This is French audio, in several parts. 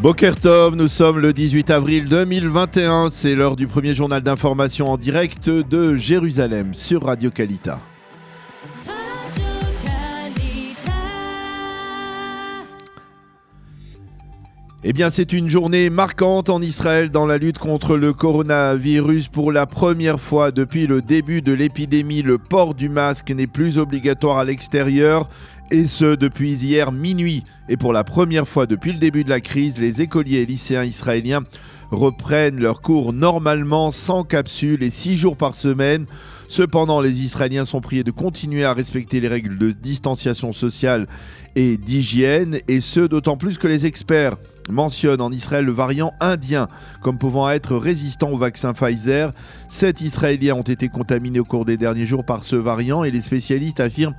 Boker Tov, nous sommes le 18 avril 2021, c'est l'heure du premier journal d'information en direct de Jérusalem sur Radio Kalita. Eh bien, c'est une journée marquante en Israël dans la lutte contre le coronavirus. Pour la première fois depuis le début de l'épidémie, le port du masque n'est plus obligatoire à l'extérieur. Et ce, depuis hier minuit. Et pour la première fois depuis le début de la crise, les écoliers et lycéens israéliens reprennent leurs cours normalement, sans capsule et 6 jours par semaine. Cependant, les Israéliens sont priés de continuer à respecter les règles de distanciation sociale et d'hygiène, et ce, d'autant plus que les experts mentionnent en Israël le variant indien comme pouvant être résistant au vaccin Pfizer. 7 Israéliens ont été contaminés au cours des derniers jours par ce variant et les spécialistes affirment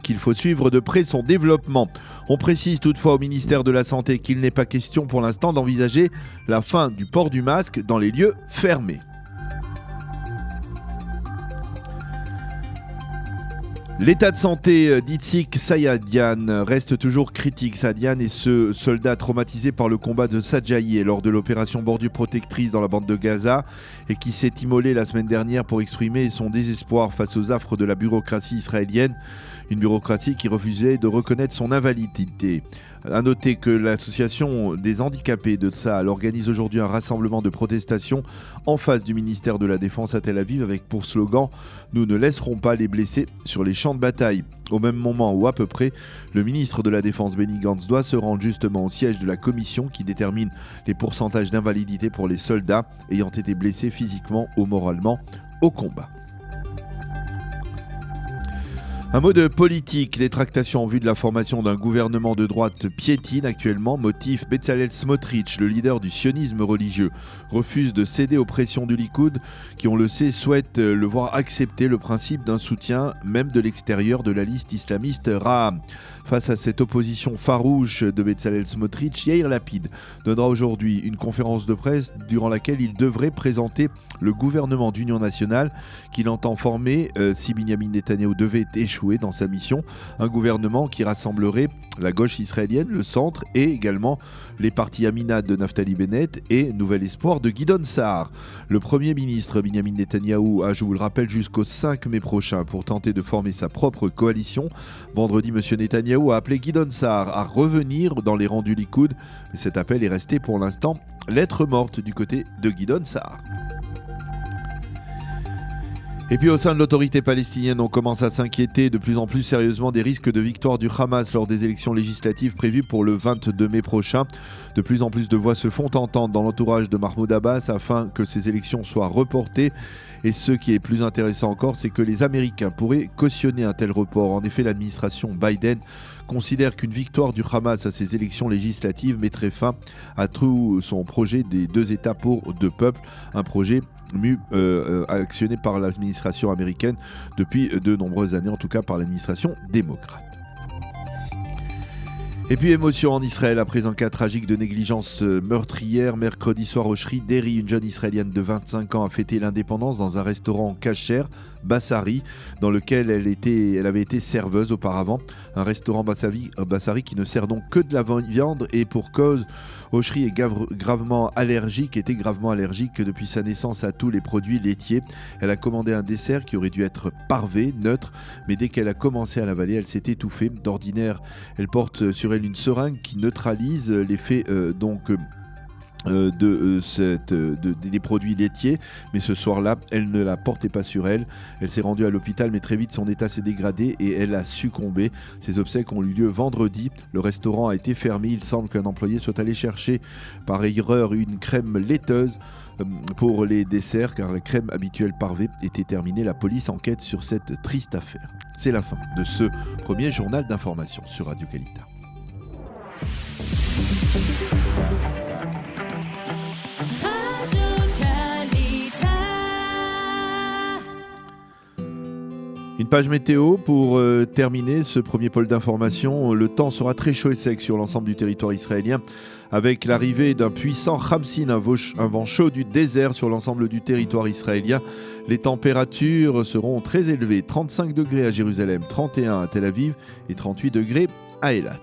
qu'il faut suivre de près son développement. On précise toutefois au ministère de la Santé qu'il n'est pas question pour l'instant d'envisager la fin du port du masque dans les lieux fermés. L'état de santé d'Itzik Sayadian reste toujours critique. Sayadian est ce soldat traumatisé par le combat de Sadjaïe lors de l'opération Bordure Protectrice dans la bande de Gaza et qui s'est immolé la semaine dernière pour exprimer son désespoir face aux affres de la bureaucratie israélienne, une bureaucratie qui refusait de reconnaître son invalidité. A noter que l'association des handicapés de Tsahal organise aujourd'hui un rassemblement de protestation en face du ministère de la Défense à Tel Aviv avec pour slogan « Nous ne laisserons pas les blessés sur les champs de bataille ». Au même moment où à peu près, le ministre de la Défense Benny Gantz doit se rendre justement au siège de la commission qui détermine les pourcentages d'invalidité pour les soldats ayant été blessés physiquement ou moralement au combat. Un mot de politique, les tractations en vue de la formation d'un gouvernement de droite piétinent actuellement. Motif, Bezalel Smotrich, le leader du sionisme religieux, refuse de céder aux pressions du Likoud qui, on le sait, souhaite le voir accepter le principe d'un soutien, même de l'extérieur, de la liste islamiste Raham. Face à cette opposition farouche de Bezalel Smotrich, Yair Lapid donnera aujourd'hui une conférence de presse durant laquelle il devrait présenter le gouvernement d'union nationale qu'il entend former si Binyamin Netanyahou devait échouer dans sa mission, un gouvernement qui rassemblerait la gauche israélienne, le centre et également les partis Aminad de Naftali Bennett et Nouvel Espoir de Gideon Sa'ar. Le Premier ministre Binyamin Netanyahou a, je vous le rappelle, jusqu'au 5 mai prochain pour tenter de former sa propre coalition. Vendredi, M. Netanyahou a appelé Gideon Sa'ar à revenir dans les rangs du Likoud, mais cet appel est resté pour l'instant lettre morte du côté de Gideon Sa'ar. Et puis au sein de l'autorité palestinienne, on commence à s'inquiéter de plus en plus sérieusement des risques de victoire du Hamas lors des élections législatives prévues pour le 22 mai prochain. De plus en plus de voix se font entendre dans l'entourage de Mahmoud Abbas afin que ces élections soient reportées. Et ce qui est plus intéressant encore, c'est que les Américains pourraient cautionner un tel report. En effet, l'administration Biden considère qu'une victoire du Hamas à ces élections législatives mettrait fin à tout son projet des 2 États pour 2 peuples, un projet actionné par l'administration américaine depuis de nombreuses années, en tout cas par l'administration démocrate. Et puis émotion en Israël après un cas tragique de négligence meurtrière. Mercredi soir au Shri Deri, une jeune Israélienne de 25 ans a fêté l'indépendance dans un restaurant kasher, Bassari, dans lequel elle avait été serveuse auparavant. Un restaurant Bassari qui ne sert donc que de la viande et pour cause, Oshri était gravement allergique depuis sa naissance à tous les produits laitiers. Elle a commandé un dessert qui aurait dû être parvé, neutre, mais dès qu'elle a commencé à l'avaler, elle s'est étouffée. D'ordinaire, elle porte sur elle une seringue qui neutralise l'effet des produits laitiers, mais ce soir-là, elle ne la portait pas sur elle. Elle s'est rendue à l'hôpital, mais très vite son état s'est dégradé et elle a succombé. Ses obsèques ont eu lieu vendredi. Le restaurant a été fermé. Il semble qu'un employé soit allé chercher par erreur une crème laiteuse pour les desserts, car la crème habituelle parvée était terminée. La police enquête sur cette triste affaire. C'est la fin de ce premier journal d'information sur Radio Kalita. Une page météo pour terminer ce premier pôle d'information. Le temps sera très chaud et sec sur l'ensemble du territoire israélien avec l'arrivée d'un puissant Khamsin, un vent chaud du désert sur l'ensemble du territoire israélien. Les températures seront très élevées, 35 degrés à Jérusalem, 31 à Tel Aviv et 38 degrés à Eilat.